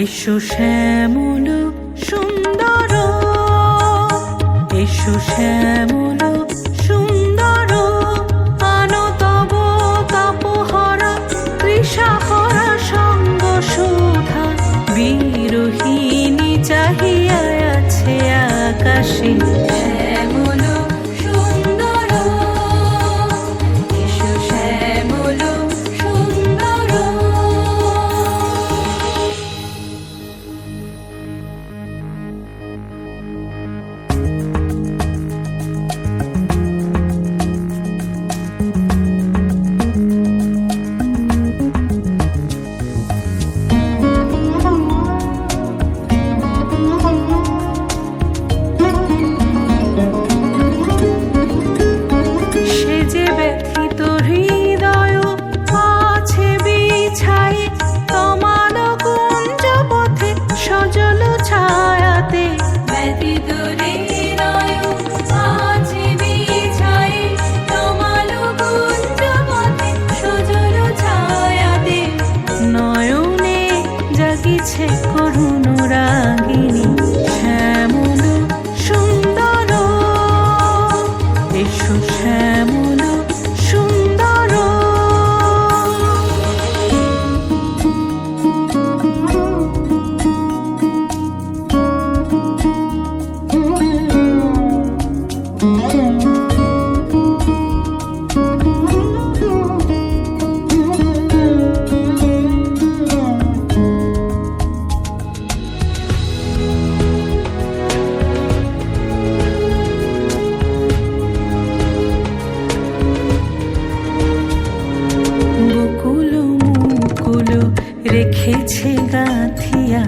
এসো শ্যামল সুন্দর, এসো শ্যামল সুন্দর, আনো তব তাপহরা তৃষাহরা সঙ্গ সুধা। বিরোহিণী চাহিয়া আছে আকাশে, শ্যামল সুন্দর, এসো শ্যামল সুন্দর। করুণ রাগিনী শ্যামল সুন্দর, এসো শ্যামল সুন্দর। রেখেছে গাঁথিয়া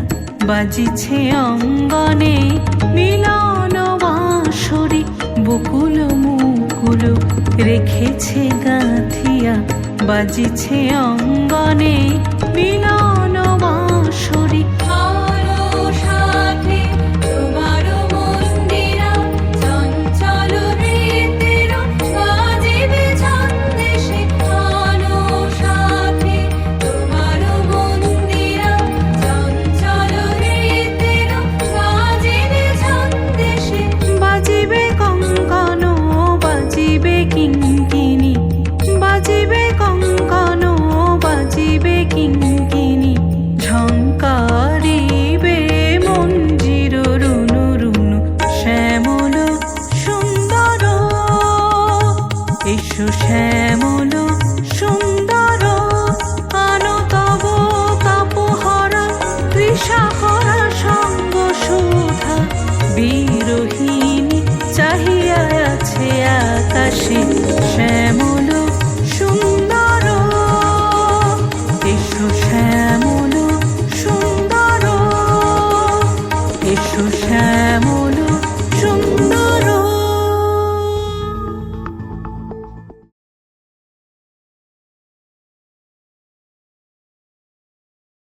বাজিছে অঙ্গনে মিলন বাঁশরি। বকুল মুকুল রেখেছে গাঁথিয়া বাজিছে অঙ্গনে মিলন বাঁশরি।